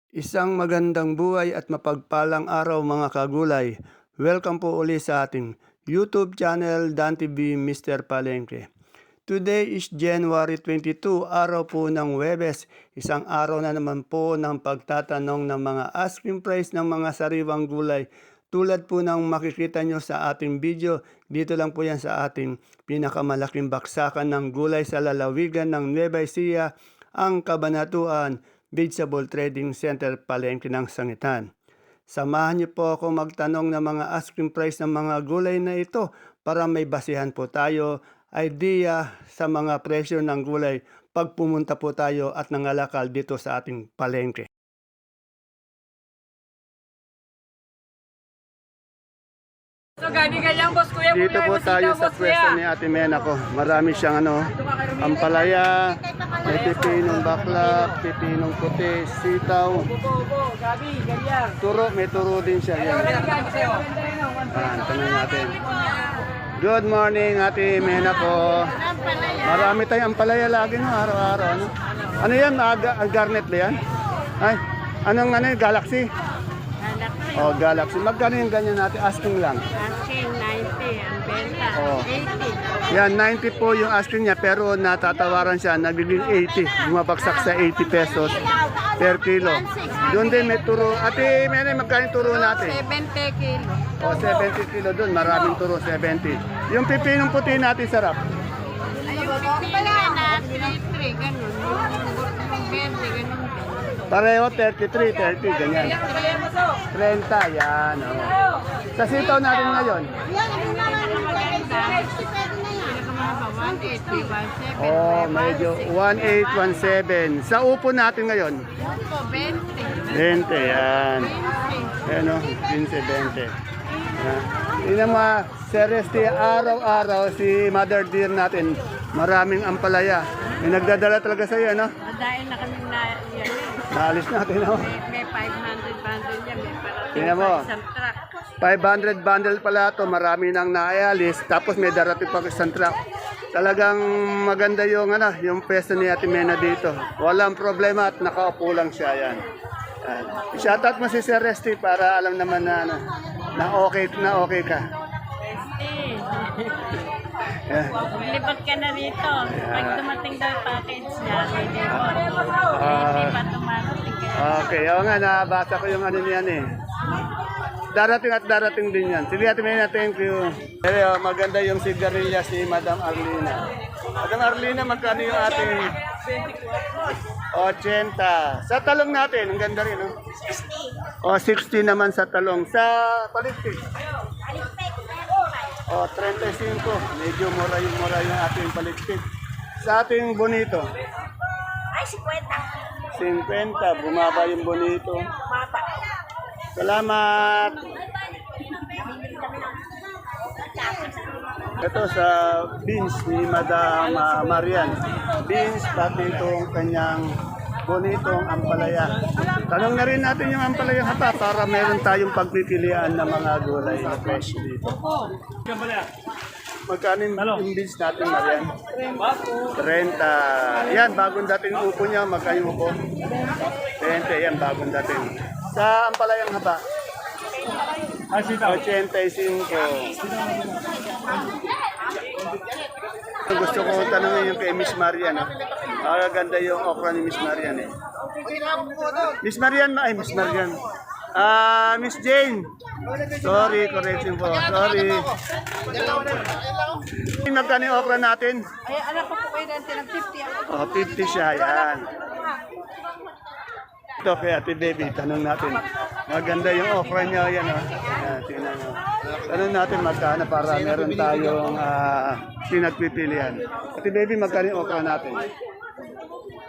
Isang magandang buhay at mapagpalang araw mga kagulay. Welcome po uli sa ating YouTube channel Dan TV Mr. Palengke. Today is January 22, araw po ng Huwebes. Isang araw na naman po ng pagtatanong ng mga asking price ng mga sariwang gulay. Tulad po ng makikita nyo sa ating video, dito lang po yan sa ating pinakamalaking baksakan ng gulay sa lalawigan ng Nueva Ecija, ang Kabanatuan Vegetable Trading Center, Palengke ng Sangitan. Samahan niyo po ako magtanong ng mga asking price ng mga gulay na ito para may basihan po tayo, idea sa mga presyo ng gulay pag pumunta po tayo at nangalakal dito sa ating palengke. So, gani ganyan, boss kuya. Dito po tayo sa pwesto ni Ate Mena ko. Marami siyang ampalaya, may pipinong baklak, pipinong puti, sitaw, Opo, gabi, ganyan. turo, may turo din siya. Yan. Tanong natin. Good morning, Ate Mena ko. Marami tayong ampalaya lagi, no? Araw-araw. Ano yan? Garnet ba yan? Ay, anong Galaxy? Oh, Galaxy. Magkano yung ganyan natin? Asking lang. Asking 90 ang benta. Oh. 80. Yan, 90 po yung asking niya pero natatawaran siya, nagiging 80. Bumabagsak sa 80 pesos per kilo. Doon din may turo. Ate, may magkano yung turo natin? 70 kilo. O, 70 kilo doon. Maraming turo, 70. Yung pipinong puti natin sarap. Ayun, pipili na 33, ganun. Yung 20, ganun. Pareho, 33, 30, ganyan. 30, yan. Oh. Sa sitaw natin ngayon. Oh, medyo 1817. Sa upo natin ngayon. 20, yan. Ayan o, 15, 20. Tingnan mo, seriously, araw-araw si Mother Dear natin, maraming ampalaya. May nagdadala talaga sa'yo, ano? Dahil na kami na yan. Naalis natin, no? May 500 bundle yan. May parating Tingnan mo. pa isang truck. 500 bundle pala to, marami nang naayalis, tapos may darating pa isang truck. Talagang maganda yung pwesto ni Ate Mena dito. Walang problema at nakaupo lang siya, yan. Shoutout mo si Sir Resty para alam naman na okay ka. Lipat ka na rito. Pag dumating daw yung package niya, hindi pa dumarating kayo. Okay, oo nga, nabasa ko yung niyan eh. Darating at darating din yan. Sige, Ate Mena, thank you. Pero maganda yung sigarilyas ni Madam Arlina. Madam Arlina, magkano yung ating 80? Sa talong natin, ang ganda rin, no? 60. O, 60 naman sa talong. Sa paligpik? O, 35. Medyo mura yung ating paligpik. Sa ating bonito? Ay, 50. 50. Bumaba yung bonito. Salamat! Ito sa beans ni Madam Marian. Beans, pati itong kanyang bonitong ampalaya. Tanong na rin natin yung ampalayang hapa para meron tayong pagpipilian ng mga gulay na fresh dito. Magkano yung beans natin, Marian? 30. Yan, bagong dating upo niya. Magkano yung upo? 20. Yan, bagong dating. Sa ampalayang haba? 85. Gusto ko tanongin yung kay Miss Marian. Ganda yung okra ni Miss Marian eh. Miss Marian, Miss Marian. Miss Jane. Sorry, correction po. Sorry. Magkano yung okra natin? Ay, anak ko po kayo dante ng 50. Oh, 50 siya, yan. Ito kay Ate Baby, tanong natin. Maganda yung okra niya, yan o. Yan, tingnan nyo. Tanong natin magkano para meron tayong pinagpipilian. Ate Baby, magkano yung okra natin?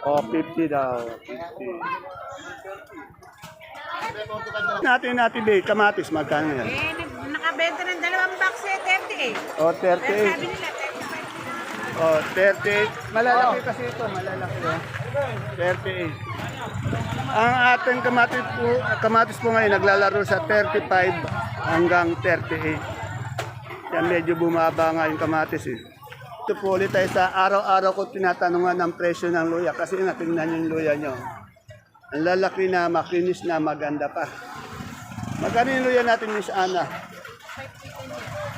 O, 50 daw. 50. Natin, Ate Baby, kamatis, magkano yan? Nakabenta ng dalawang box eh, 30. O, Sabi 38. nila, 35. O, 38. Malalaki kasi ito, malalaki o. 38. Ang ating kamatis po ngayon naglalaro sa 35 hanggang 38. Yan medyo bumaba nga yung kamatis eh. Ito po ulit tayo sa araw-araw ko tinatanungan ng presyo ng luya kasi natingnan yung luya nyo. Ang lalaki na, makinis na, maganda pa. Magkano yung luya natin, Miss Ana?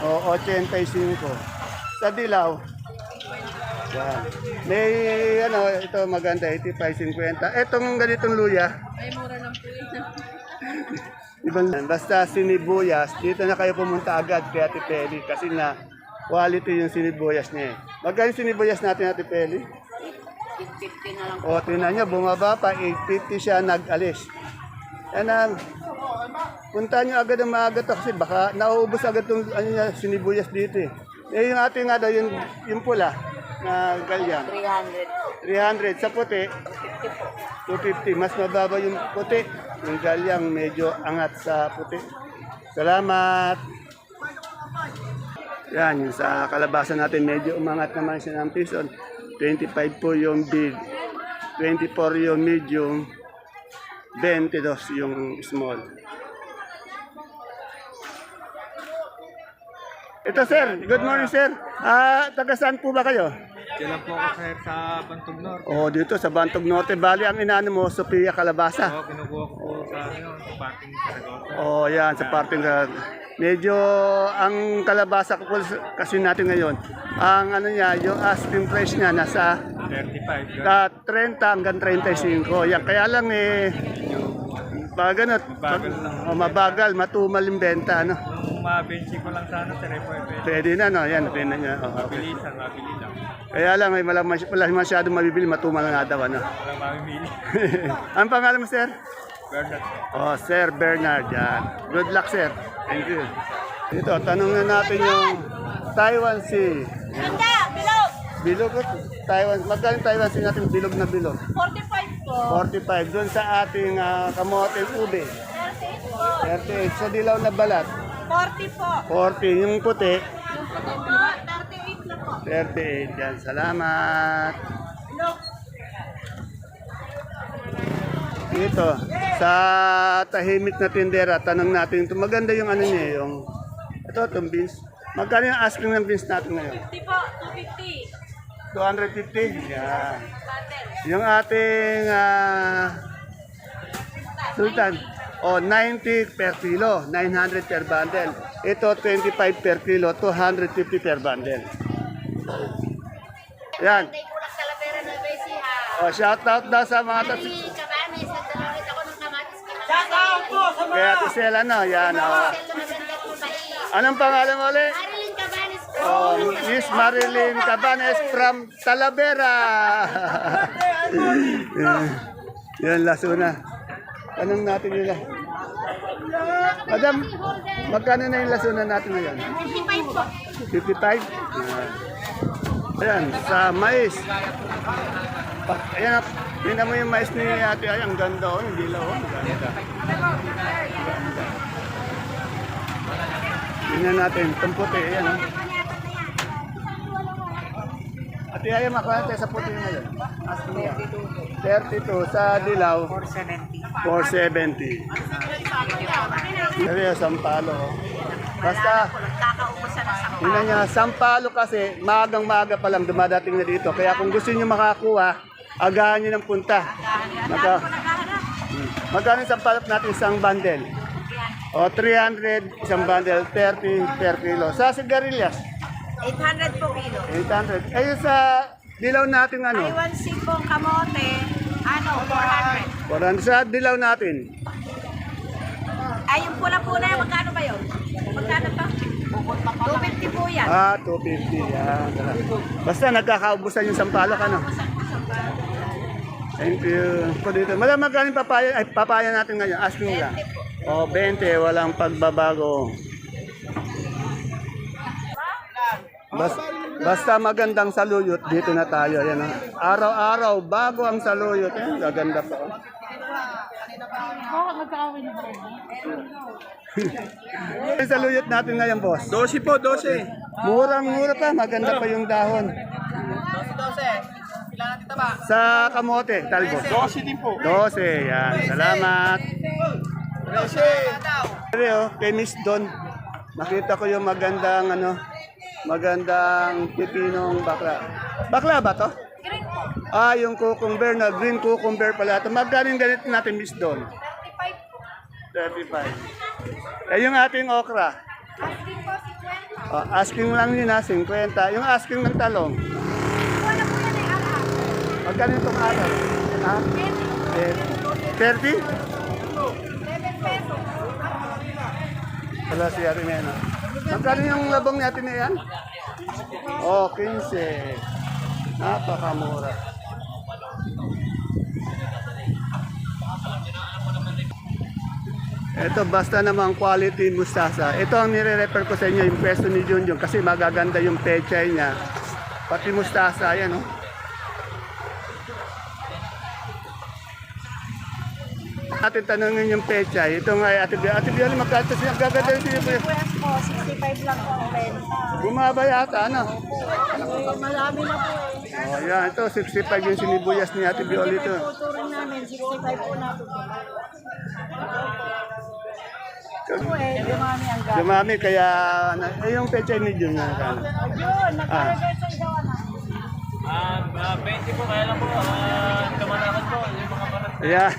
O, 85. Sa dilaw? Yan. May, ito maganda, 85-50. Etong ganitong luya? Ay, mura lang po yun. Ibang, basta sinibuyas, dito na kayo pumunta agad kay Ate Peli kasi na quality yung sinibuyas niya. Magkano yung sinibuyas natin, Ate Peli? 50 na lang. O, tingnan nyo, bumaba pa, 850 siya nag-alis. Yan ang, punta nyo agad ang maaga to kasi baka nauubos agad itong sinibuyas dito eh. Eh, yung ating yung pula na galyang. 300. Sa puti, 250. Mas mababa yung puti. Yung galyang medyo angat sa puti. Salamat. Yan, yung sa kalabasa natin medyo umangat naman siya ng piso. 25 po yung big, 24 yung medium, 22 yung small. Ito sir, good morning sir. Taga saan po ba kayo? Diyan lang po ako sir sa Bantog Norte. Oh, dito sa Bantog Norte. Bali ang inaano mo, Sophia Calabasa. Oo, kinukuha ko po sa parking Saragossa. Oh, yan, sa parting medyo ang kalabasa ko kasi natin ngayon, ang niya, yung asking price niya nasa 35. 30 hanggang 35. Yan, kaya lang baganot, Mabagal lang. mabagal, matumal yung benta, ano. Nung mabenchi ko lang sana sir, Pwede na, no? Yan, pwede na niya. Oh, okay. mabilisan, mabili lang. Kaya lang, wala masyadong mabibili, matumal nga daw, ano. Walang mamimili. Ang pangalan mo, sir? Bernard. Oh, Sir Bernard, yan. Good luck, sir. Thank you. Ito, tanong na natin yung Taiwan Sea. Ganda! Bilog! Bilog, Taiwan. Magkano yung Taiwan Sea natin bilog na bilog? 45 po. 45. Doon sa ating kamote ube. 38 po. 38. Sa dilaw na balat. 40 po. 40. Yung puti. Yung puti po, 38 na po. 38. Yan. Salamat. Bilog. Dito, sa tahimik na tindera, tanong natin ito. Maganda yung niya, yung itong beans. Magkano yung asking ng beans natin ngayon? 50 po, 250. 250? Yan. Bundle. Yung ating Sultan, 90 per kilo, 900 per bundle. Ito, 25 per kilo, 250 per bundle. Yan. Kulang sa labera ng Besi ha. Shout out daw sa mga Kabane, sa dalawit ako ng kamatis. kaya Tisela, no? Yan, oh. Anong pangalan mo ulit? Marilyn Cabanes po. Oh, Miss Marilyn Cabanes from Talavera. Yan, Lasuna. Anong natin nila? Madam, magkano na yung Lasuna natin ngayon? 55 po. 55? Ayan, sa mais. Ayan, tingnan mo yung mais ni Ate Ay, ang ganda oh, hindi lang oh, ganda. Tingnan natin, itong puti, ayan oh. Ate Ay, makuha tayo sa puti ngayon. 32 sa dilaw. 470. Sabi yung sampalo oh. Basta, tingnan niya, sampalo kasi, maagang-maaga pa lang dumadating na dito. Kaya kung gusto niyo makakuha, agahan niyo ng punta. Magkano yung sampalok natin isang bundle? O, 300 isang bundle, 30 per kilo. Sa sigarilyas? 800 po kilo. 800. Ayun sa dilaw natin ano? Taiwan sipong kamote, 400. 400. Sa dilaw natin? Ay, yung pula-pula, magkano ba yun? Magkano to? 250 po yan. 250. Yan. Basta nagkakaubusan yung sampalok ano? Thank you. Po dito. Madam, magkano yung papaya? Ay, papaya natin ngayon. Asking lang. O, 20. Walang pagbabago. Basta magandang saluyot, dito na tayo. Yan, oh. Araw-araw, bago ang saluyot. Eh, gaganda pa. Oh. Yung saluyot natin ngayon, boss. 12 po, 12. Murang-mura pa, maganda pa yung dahon. 12. Ilan natin taba? Sa kamote, talbos. 12 din po. 12, yan. Salamat. Pero, kay Miss Don, nakita ko yung magandang pipinong bakla. Bakla ba to? Ah, yung cucumber na green cucumber pala. Ito, magkano yung ganito natin, Miss Don? 35. Eh, yung ating okra? Oh, asking lang yun ha, 50. Yung asking ng talong? Magkano itong araw? Ha? 30? Wala si Arimena. Magkano yung labong natin na yan? Oh, 15. Napakamura. Ito, basta naman quality mustasa. Ito ang nire-refer ko sa inyo, yung pwesto ni Junjun, kasi magaganda yung pechay niya. Pati mustasa, yan, oh. Atin tanongin yung pechay. Ito nga, Ate Bioli, magkano siya? Gaganda yung sinibuya. Po, 65 lang po ang benta. Bumaba yata, ano? Marami na po eh. Oh, yan. Ito, 65 yung sinibuyas ni Ate Bioli ito. Tuturin namin, 65 po natin. Po eh, dumami ang gamit. Dumami, kaya, yung pechay ni Jun na. Yun, nagkalagay sa isawa na. 20 po, kaya lang po, kamanakan po, yung mga marat. Ayan.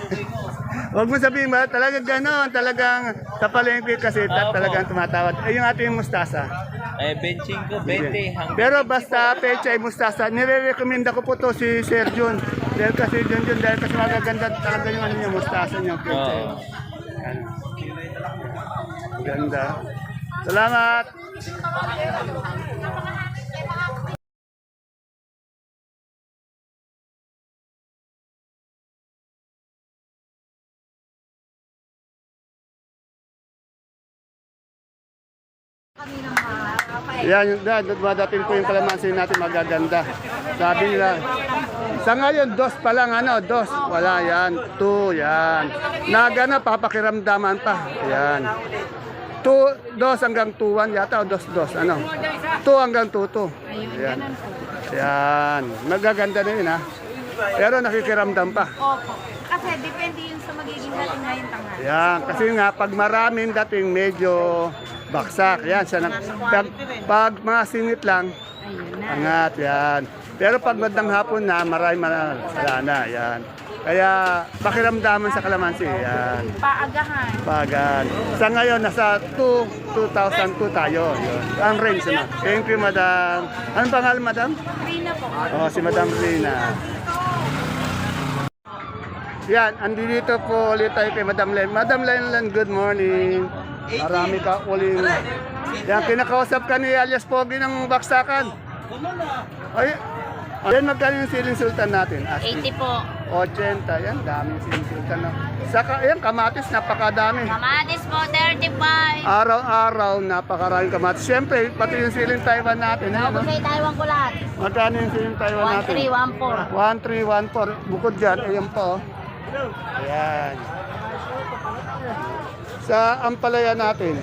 Huwag mo sabihin ba, talagang gano'n, talagang sa palengke kasi talagang tumatawad. Eh, yung ating mustasa. 25, 20 hanggang. Pero basta pechay mustasa, nire-recommenda ko po to si Sir Jun. Dahil kasi Jun, dahil kasi magaganda talaga yung ano niya, mustasa niya, pechay. Ayan. Ganda. Salamat! Yan, dumadating po yung kalamansi natin magaganda. Sabi nila, sa ngayon, dos pa lang, ano, dos. Wala, yan, 2, yan. Nagana, papakiramdaman pa. Yan. 2 hanggang 2 yata, o 2, ano. 2 hanggang 2. Yan. Yan. Magaganda na yun, ha. Pero nakikiramdam pa. Opo. Kasi depende yun sa magiging dating ngayong tanghali. Yan, kasi nga pag maraming dating medyo baksak. Yan, siya pag mga singit lang, Ayun na. angat, yan. Pero pag bandang hapon na, wala na, yan. Kaya pakiramdaman sa kalamansi, yan. Paagahan. Pagan. Sa ngayon, nasa 2,002 tayo. Yun. Ang range, ano. Thank you, madam. Anong pangalan, madam? Rina po. Oh, si Madam Rina. Yan, andito po ulit tayo kay Madam Len. Madam Len, good morning. Marami ka uling. Yan, kinakausap ka ni alias Pogi ng baksakan. Ay, yan, magkano yung siling sultan natin? 80 po. 80, yan, daming siling sultan. No? Saka, yan, kamatis, napakadami. Kamatis po, 35. Araw-araw, napakaraming kamatis. Siyempre, pati yung siling Taiwan natin. Ano? Kasi Taiwan ko lahat. Magkano yung siling Taiwan natin? 1314. 1314. Bukod dyan, ayan po. Ayan. Sa ampalaya natin,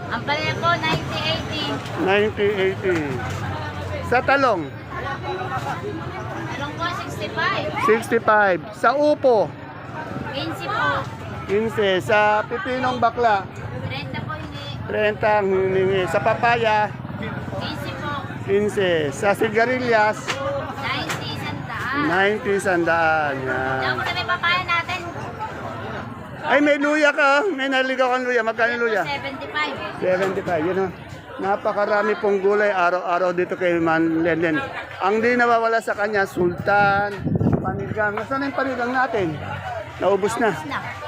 Ang palaya po, 9080. 90-80. Sa talong, Talong po, 65. 65. Sa upo, 15 po. 15. Sa pipinong bakla, 30 po hindi. 30 ang hiningi. Sa papaya, 15 po. 15. Sa sigarilyas, 90, sandaan. 90 sandaan. Yan. Diyan po sa may papaya natin. Ay, may luya ka. May naligaw kang luya. Magkano yung luya? 75. 75, yun o. Napakarami pong gulay araw-araw dito kay Man Lenden. Ang di nawawala sa kanya, sultan, panigang. Nasaan yung panigang natin? Naubos na.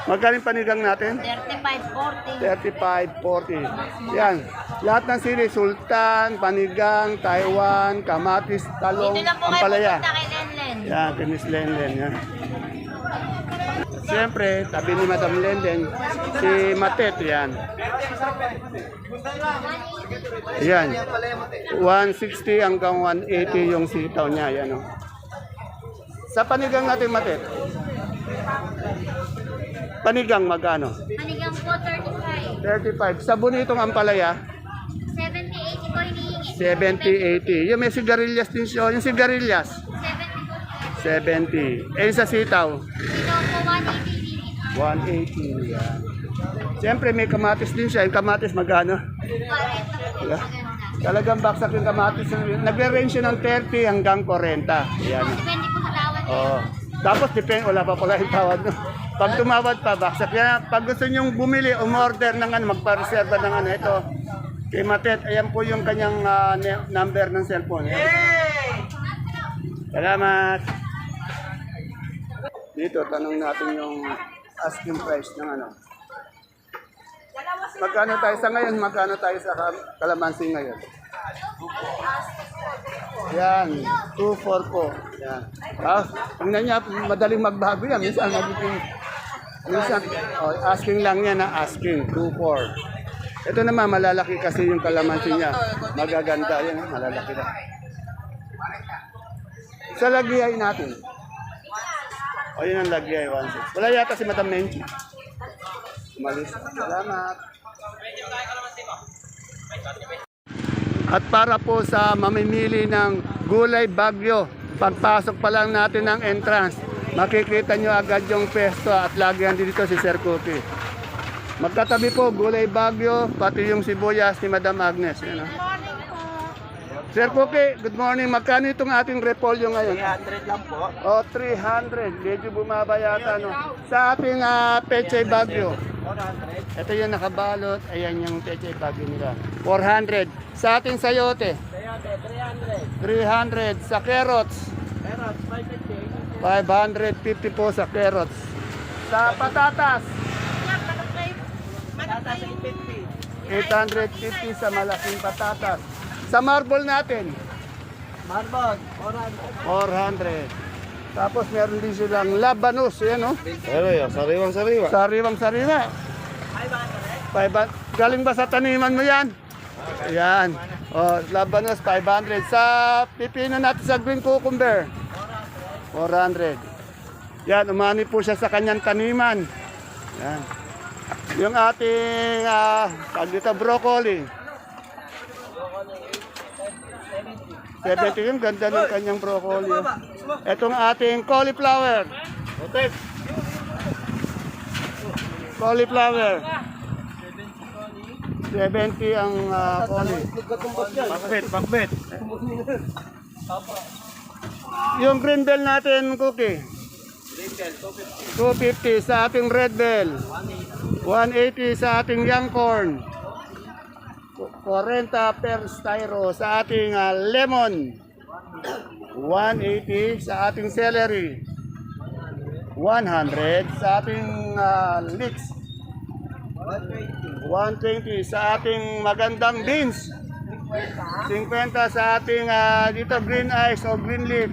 Magkano yung panigang natin? 35, 40. 35, 40. Yan. Lahat ng sili, sultan, panigang, Taiwan, kamatis, talong, Dito lang po kayo ampalaya. pupunta kay Lenlen. Yan, kay Miss Lenden. Yan. Siyempre, tabi ni Madam Lenden, si Matet, yan. Yan. 160 hanggang 180 yung sitaw niya, yan o. Sa panigang natin, Matet. Panigang magkano? Panigang po, 35. 35. Sa bonitong ampalaya, 70, 80 po hinihingi. 70, 80. Yung may sigarilyas din siya. Yung sigarilyas, 70 po. 70. Eh, sa sitaw, Ito po, 180 hinihingi. 180. Yan. Siyempre, may kamatis din siya. Yung kamatis, magkano? 40 po. Yeah. Maganda. Talagang baksak yung kamatis. Nagre-range siya ng 30 hanggang 40. Yan. Depende po sa tawad. Oo. Tapos depende, wala pa pala yung tawad. No? Pag tumawad pa, baksak. Yan. Pag gusto nyong bumili, umorder ng ano, magpa-reserva ng ano, ito. Kay Matet, ayan po yung kanyang number ng cellphone. Salamat. Dito, tanong natin yung asking price ng ano. Magkano tayo sa ngayon? Magkano tayo sa kalamansi ngayon? Yan, 2.4 po. Yan. Tingnan niya, madaling magbago yan. Minsan, asking lang yan na asking, 2.4. Ito naman, malalaki kasi yung kalamansi niya. Magaganda yan, malalaki na. Sa lagiyay natin. O yun ang lagiyay, 1.6. Wala yata si Madam Menchi. Umalis. Salamat. At para po sa mamimili ng gulay bagyo, pagpasok pa lang natin ng entrance, makikita nyo agad yung pesto at lagi dito si Sir Cookie. Magkatabi po, gulay bagyo, pati yung sibuyas ni Madam Agnes. Yan, Sir Cookie, good morning. Magkano itong ating repolyo ngayon? 300 lang po. O, 300. Medyo bumaba yata, no? Sa ating pechay bagyo. 400. Ito yung nakabalot. Ayan yung pechay bagyo nila. 400. Sa ating sayote. 300. Sa carrots. Pero 550. 550 po sa carrots. Sa patatas. 850 sa malaking patatas. Sa marble natin. Marbot, 400. 400. Tapos meron din silang labanos. Yan, no? Sariwang-sariwa. Sariwang-sariwa. 500. Galing ba sa taniman mo yan? Yan. O, labanos, 500. Sa pipino natin sa green cucumber. 400. Yan, umani po siya sa kanyang taniman. Yan. Yung ating broccoli. 70 yung ganda ng kanyang broccoli. Itong ating cauliflower. Cauliflower. 70 ang cauli. Bakbet. Yung green bell natin, Cookie. 250 sa ating red bell. 180 sa ating young corn. 40 per styro sa ating lemon. 180 sa ating celery. 100 sa ating leeks. 120 sa ating magandang beans. 50 sa ating dito green ice o green leaf.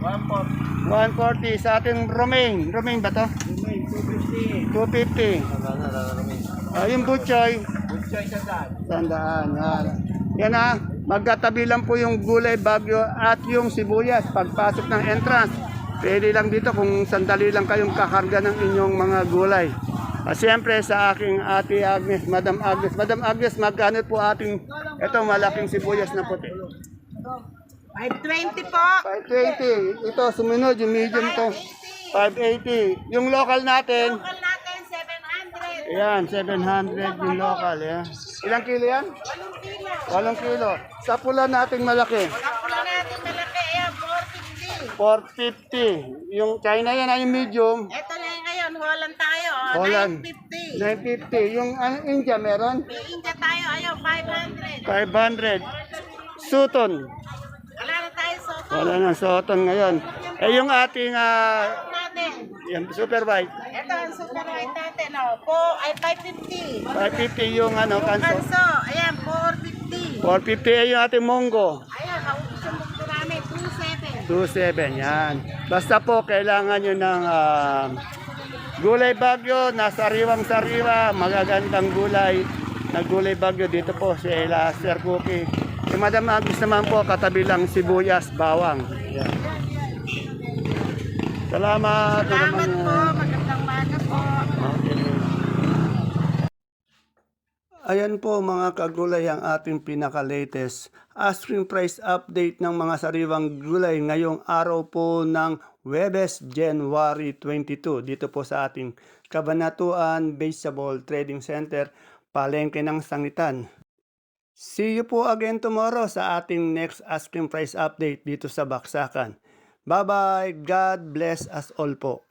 140 sa ating romaine. Romaine ba to? 250. Yung butchoy. Sandaan. Yan magkatabi lang po yung gulay bagyo at yung sibuyas. Pagpasok ng entrance, pwede lang dito kung sandali lang kayong kakarga ng inyong mga gulay. Siyempre sa aking ate Agnes, Madam Agnes. Madam Agnes, magkano po ating ito malaking sibuyas na puti? 520 po. 520. Ito, sumunod, yung medium to. 580. Yung local natin, Local natin, 700. ayan, 700 yung local. Yan. Ilang kilo yan? 8 kilo. Sa pula nating malaki, Kapula natin malaki, ayan, 450. 450. Yung China yan ay medium. Ito lang ngayon, Holland tayo, Holland. 950. 950. Yung India meron? May India tayo, ayaw, 500. 500. Sutton. Wala na tayo, so Wala na Sutton ngayon. Yung ating natin. yung super white. Ito ang super white natin, ay 550. 550 yung kanso. Kanso, ayan, 450. 450 yung ating monggo. Ayan, naubos yung bukto namin, 27. 27, yan. Basta po, kailangan nyo ng gulay bagyo na sariwang-sariwa, magagandang gulay na gulay bagyo. Dito po si Sir Cookie. Si Madam Agnes naman po, katabi lang sibuyas, bawang. Yan. Salamat. Salamat po, magandang maga po. Ayan po mga kagulay ang ating pinaka-latest asking price update ng mga sariwang gulay ngayong araw po ng Huwebes, January 22. Dito po sa ating Kabanatuan Vegetable Trading Center, Palengke ng Sangitan. See you po again tomorrow sa ating next asking price update dito sa Baksakan. Bye-bye. God bless us all po.